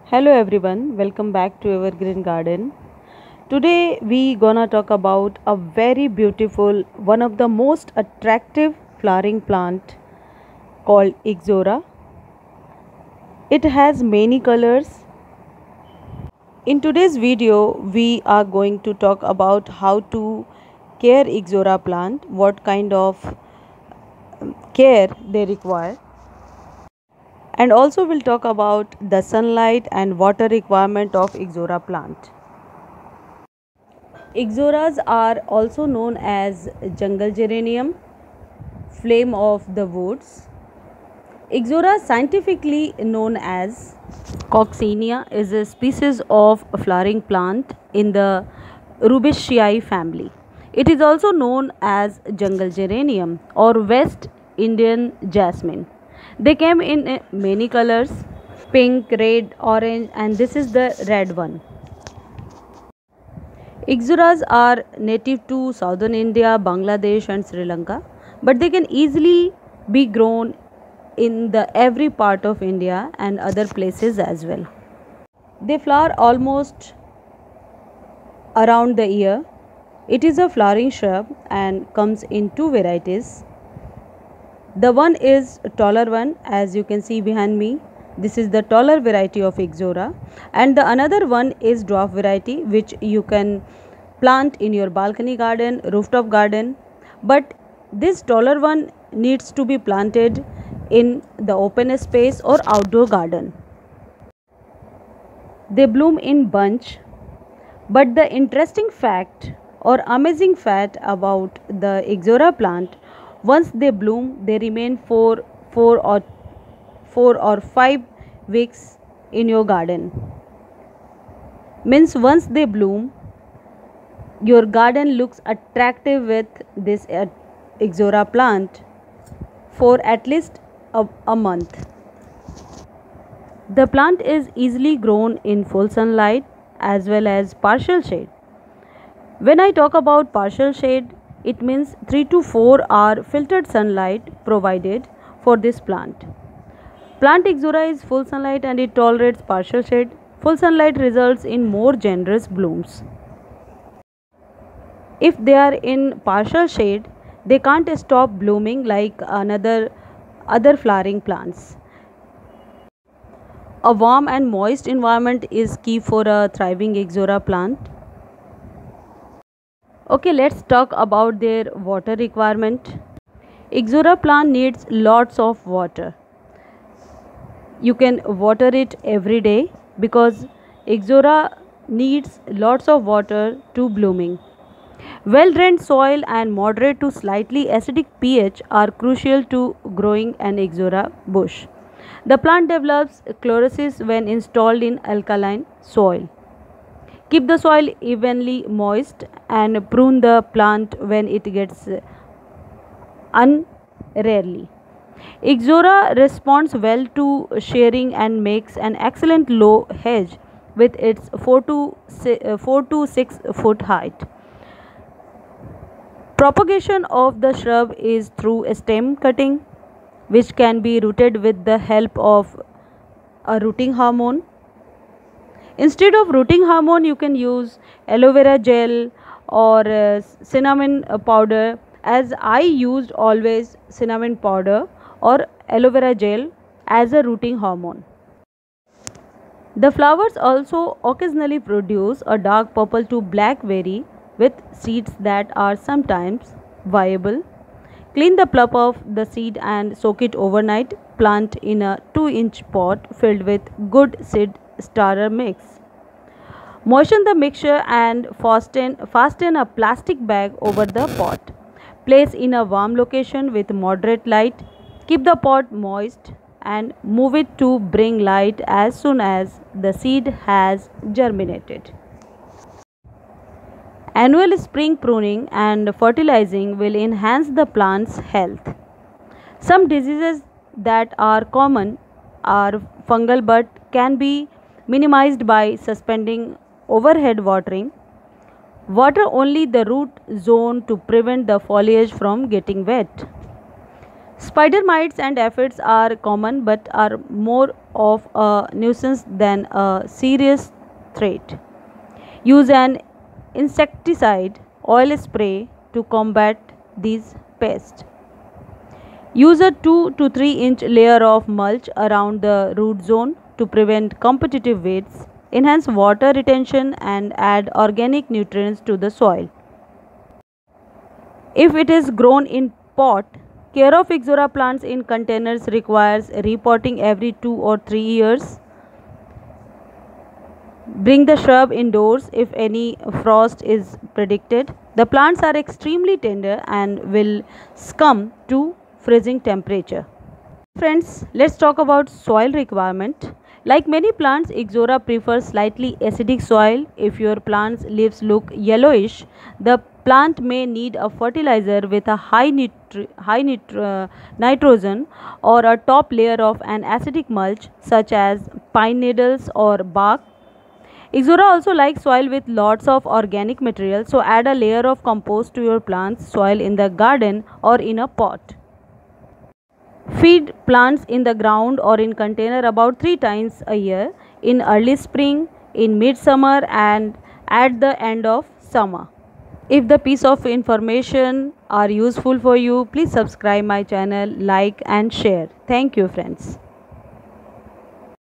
Hello everyone, welcome back to Evergreen Garden. Today we gonna talk about a very beautiful, one of the most attractive flowering plant called Ixora. It has many colors. In today's video we are going to talk about how to care Ixora plant, what kind of care they require, and also we'll talk about the sunlight and water requirement of Ixora plant. Ixoras are also known as jungle geranium, flame of the woods. Ixora, scientifically known as Coccinea, is a species of flowering plant in the Rubiaceae family. It is also known as jungle geranium or West Indian jasmine. They came in many colors: pink, red, orange, and this is the red one. Ixoras are native to southern India, Bangladesh, and Sri Lanka, but they can easily be grown in the every part of India and other places as well. They flower almost around the year. It is a flowering shrub and comes in two varieties. The one is taller one, as you can see behind me. This is the taller variety of Ixora, and the another one is dwarf variety, which you can plant in your balcony garden, rooftop garden. But this taller one needs to be planted in the open space or outdoor garden. They bloom in bunch, but the interesting fact or amazing fact about the Ixora plant, once they bloom, they remain for 4 or 5 weeks in your garden. Means once they bloom, your garden looks attractive with this Ixora plant for at least a month. The plant is easily grown in full sunlight as well as partial shade. When I talk about partial shade, it means 3 to 4 hour filtered sunlight provided for this plant. Plant Ixora is full sunlight and it tolerates partial shade. Full sunlight results in more generous blooms. If they are in partial shade, they can't stop blooming like other flowering plants. A warm and moist environment is key for a thriving Ixora plant. Okay, let's talk about their water requirement. Ixora plant needs lots of water. You can water it every day because Ixora needs lots of water to blooming. Well drained soil and moderate to slightly acidic pH are crucial to growing an Ixora bush. The plant develops chlorosis when installed in alkaline soil. Keep the soil evenly moist and prune the plant when it gets unrarely. Ixora responds well to shearing and makes an excellent low hedge with its 4 to 6 foot height. Propagation of the shrub is through stem cutting, which can be rooted with the help of a rooting hormone. Instead of rooting hormone, you can use aloe vera gel or cinnamon powder, as I used always cinnamon powder or aloe vera gel as a rooting hormone. The flowers also occasionally produce a dark purple to black berry with seeds that are sometimes viable. Clean the pulp of the seed and soak it overnight. Plant in a 2-inch pot filled with good seed starter mix. Moisten the mixture and fasten a plastic bag over the pot. Place in a warm location with moderate light. Keep the pot moist and move it to bring light as soon as the seed has germinated. Annual spring pruning and fertilizing will enhance the plant's health. Some diseases that are common are fungal but can be minimized by suspending overhead watering. Water only the root zone to prevent the foliage from getting wet. Spider mites and aphids are common but are more of a nuisance than a serious threat. Use an insecticide oil spray to combat these pests. Use a 2 to 3 inch layer of mulch around the root zone to prevent competitive weeds, enhance water retention, and add organic nutrients to the soil. If it is grown in pot, care of Ixora plants in containers requires repotting every 2 or 3 years. Bring the shrub indoors if any frost is predicted. The plants are extremely tender and will succumb to freezing temperature. Friends, let's talk about soil requirement. Like many plants, Ixora prefers slightly acidic soil. If your plant's leaves look yellowish, the plant may need a fertilizer with a high nitrogen or a top layer of an acidic mulch such as pine needles or bark. Ixora also likes soil with lots of organic material, so add a layer of compost to your plant's soil in the garden or in a pot. Feed plants in the ground or in container about 3 times a year, in early spring, in midsummer, and at the end of summer. If the piece of information are useful for you, please subscribe my channel, like and share. Thank you friends.